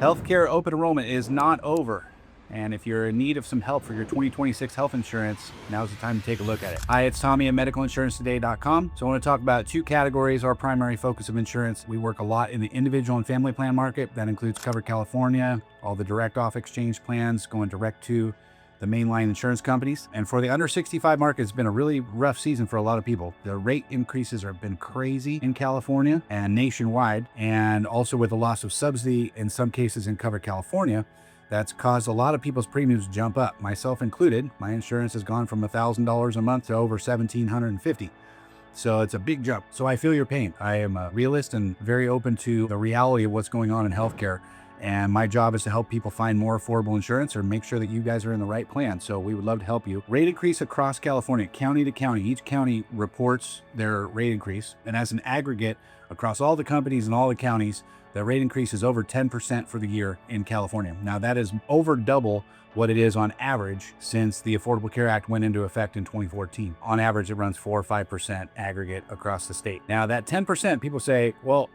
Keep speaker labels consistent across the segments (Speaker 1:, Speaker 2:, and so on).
Speaker 1: Healthcare open enrollment is not over. And if you're in need of some help for your 2026 health insurance, now's the time to take a look at it. Hi, it's Tommy at MedicalInsuranceToday.com. So I want to talk about two categories, our primary focus of insurance. We work a lot in the individual and family plan market. That includes Cover California, all the direct off exchange plans going direct to the mainline insurance companies. And for the under 65 market, it's been a really rough season for a lot of people. The rate increases have been crazy in California and nationwide, and also with the loss of subsidy in some cases in Cover California. That's caused a lot of people's premiums to jump up, myself included. My insurance has gone from $1,000 a month to over $1,750. So it's a big jump. So I feel your pain. I am a realist and very open to the reality of what's going on in healthcare. And my job is to help people find more affordable insurance or make sure that you guys are in the right plan. So we would love to help you. Rate increase across California, county to county. Each county reports their rate increase. And as an aggregate across all the companies and all the counties, the rate increase is over 10% for the year in California. Now that is over double what it is on average since the Affordable Care Act went into effect in 2014. On average, it runs 4 or 5% aggregate across the state. Now that 10%, people say, well,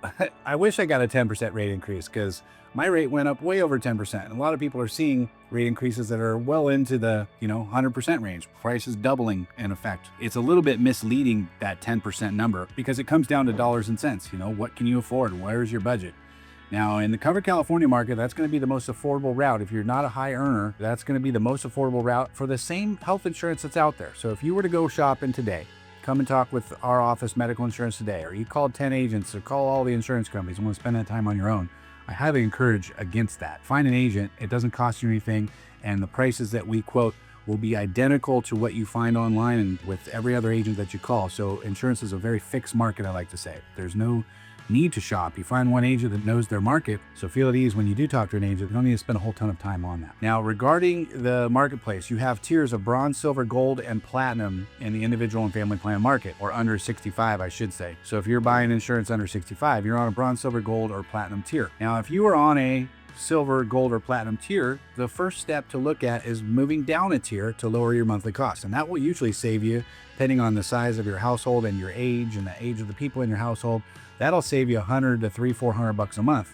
Speaker 1: I wish I got a 10% rate increase because my rate went up way over 10%. And a lot of people are seeing rate increases that are well into the 100% range. Prices doubling in effect. It's a little bit misleading, that 10% number, because it comes down to dollars and cents. What can you afford? Where's your budget? Now, in the Cover California market, that's going to be the most affordable route. If you're not a high earner, that's going to be the most affordable route for the same health insurance that's out there. So if you were to go shopping today, come and talk with our office, Medical Insurance Today, or you called 10 agents or call all the insurance companies and want to spend that time on your own, I highly encourage against that. Find an agent. It doesn't cost you anything. And the prices that we quote will be identical to what you find online and with every other agent that you call. So insurance is a very fixed market, I like to say. There's no need to shop. You find one agent that knows their market, so feel at ease when you do talk to an agent. You don't need to spend a whole ton of time on that. Now, regarding the marketplace, you have tiers of bronze, silver, gold, and platinum in the individual and family plan market, or under 65, I should say. So if you're buying insurance under 65, you're on a bronze, silver, gold, or platinum tier. Now, if you are on a silver, gold, or platinum tier, the first step to look at is moving down a tier to lower your monthly cost. And that will usually save you, depending on the size of your household and your age and the age of the people in your household, that'll save you $100 to $300-$400 a month.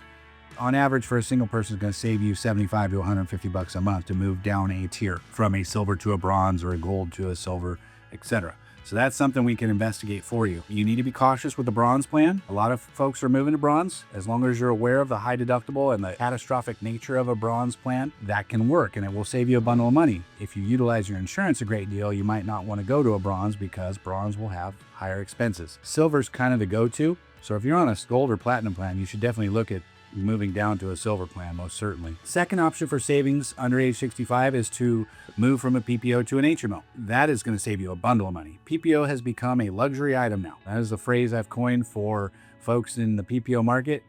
Speaker 1: On average, for a single person, it's going to save you $75 to $150 a month to move down a tier from a silver to a bronze or a gold to a silver, etc. So that's something we can investigate for you. You need to be cautious with the bronze plan. A lot of folks are moving to bronze. As long as you're aware of the high deductible and the catastrophic nature of a bronze plan, that can work and it will save you a bundle of money. If you utilize your insurance a great deal, you might not want to go to a bronze because bronze will have higher expenses. Silver's kind of the go-to. So if you're on a gold or platinum plan, you should definitely look at moving down to a silver plan, most certainly. Second option for savings under age 65 is to move from a PPO to an HMO. That is going to save you a bundle of money. PPO has become a luxury item now. That is the phrase I've coined for folks in the PPO market.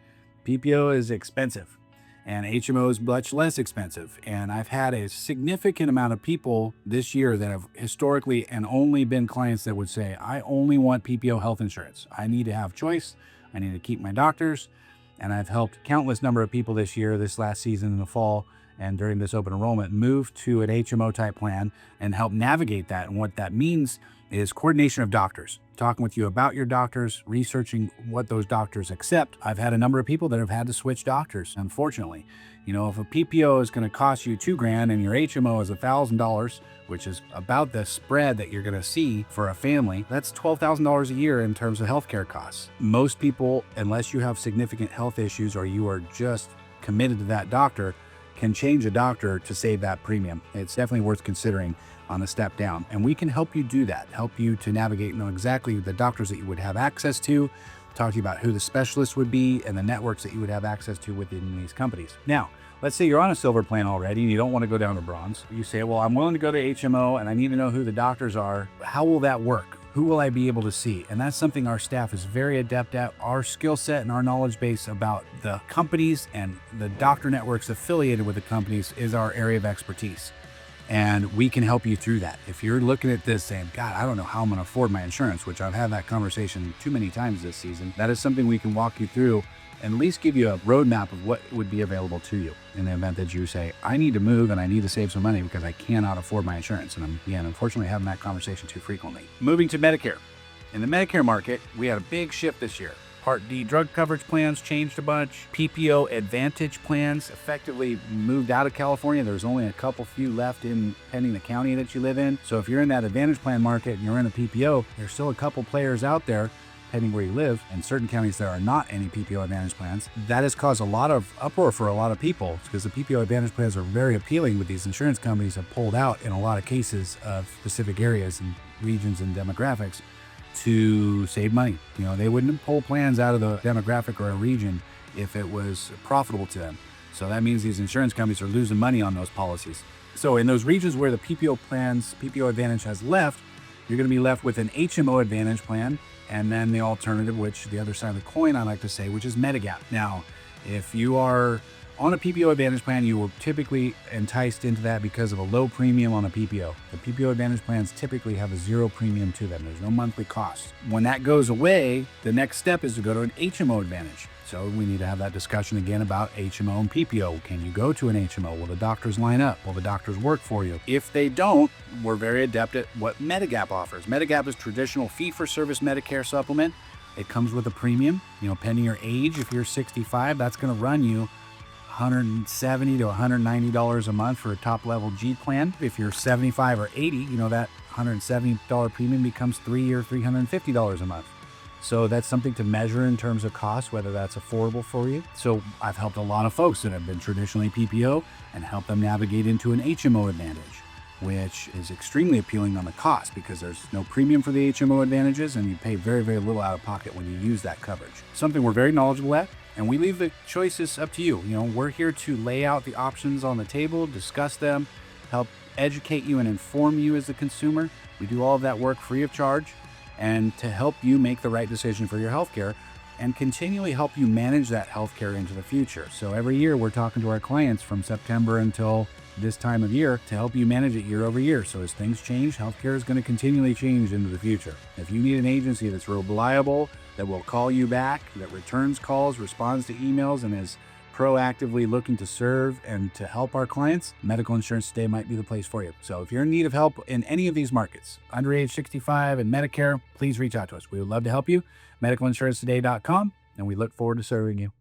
Speaker 1: PPO is expensive and HMO is much less expensive. And I've had a significant amount of people this year that have historically and only been clients that would say, I only want PPO health insurance. I need to have choice. I need to keep my doctors. And I've helped countless number of people this year, this last season in the fall, and during this open enrollment, move to an HMO type plan and help navigate that. And what that means is coordination of doctors, talking with you about your doctors, researching what those doctors accept. I've had a number of people that have had to switch doctors, unfortunately. If a PPO is going to cost you $2,000 and your HMO is $1,000, which is about the spread that you're going to see for a family, that's $12,000 a year in terms of healthcare costs. Most people, unless you have significant health issues or you are just committed to that doctor, can change a doctor to save that premium. It's definitely worth considering on the step down. And we can help you do that, help you to navigate, know exactly the doctors that you would have access to, talk to you about who the specialists would be and the networks that you would have access to within these companies. Now, let's say you're on a silver plan already and you don't want to go down to bronze. You say, well, I'm willing to go to HMO and I need to know who the doctors are. How will that work? Who will I be able to see? And that's something our staff is very adept at. Our skill set and our knowledge base about the companies and the doctor networks affiliated with the companies is our area of expertise. And we can help you through that. If you're looking at this saying, God, I don't know how I'm going to afford my insurance, which I've had that conversation too many times this season, that is something we can walk you through and at least give you a roadmap of what would be available to you in the event that you say, I need to move and I need to save some money because I cannot afford my insurance. And I'm, unfortunately having that conversation too frequently. Moving to Medicare. In the Medicare market, we had a big shift this year. Part D drug coverage plans changed a bunch. PPO Advantage plans effectively moved out of California. There's only a few left depending the county that you live in. So if you're in that Advantage plan market and you're in a PPO, there's still a couple players out there depending where you live. In certain counties, there are not any PPO Advantage plans. That has caused a lot of uproar for a lot of people because the PPO Advantage plans are very appealing, but these insurance companies have pulled out in a lot of cases of specific areas and regions and demographics to save money. They wouldn't pull plans out of the demographic or a region if it was profitable to them. So that means these insurance companies are losing money on those policies. So in those regions where the PPO Advantage has left, you're going to be left with an HMO Advantage plan, and then the alternative, which the other side of the coin I like to say, which is Medigap. Now, if you are on a PPO Advantage plan, you will typically enticed into that because of a low premium on a PPO. The PPO Advantage plans typically have a zero premium to them. There's no monthly cost. When that goes away, the next step is to go to an HMO Advantage. So we need to have that discussion again about HMO and PPO. Can you go to an HMO? Will the doctors line up? Will the doctors work for you? If they don't, we're very adept at what Medigap offers. Medigap is traditional fee-for-service Medicare supplement. It comes with a premium. Pending your age, if you're 65, that's going to run you $170 to $190 a month for a top-level G plan. If you're 75 or 80, that $170 premium becomes $3 or $350 a month. So that's something to measure in terms of cost, whether that's affordable for you. So I've helped a lot of folks that have been traditionally PPO and helped them navigate into an HMO Advantage, which is extremely appealing on the cost because there's no premium for the HMO Advantages and you pay very, very little out of pocket when you use that coverage. Something we're very knowledgeable at, and we leave the choices up to you. We're here to lay out the options on the table, discuss them, help educate you and inform you as a consumer. We do all of that work free of charge and to help you make the right decision for your healthcare and continually help you manage that healthcare into the future. So every year we're talking to our clients from September until this time of year to help you manage it year over year. So as things change, healthcare is going to continually change into the future. If you need an agency that's reliable, that will call you back, that returns calls, responds to emails, and is proactively looking to serve and to help our clients, Medical Insurance Today might be the place for you. So if you're in need of help in any of these markets, under age 65 and Medicare, please reach out to us. We would love to help you. MedicalInsuranceToday.com, and we look forward to serving you.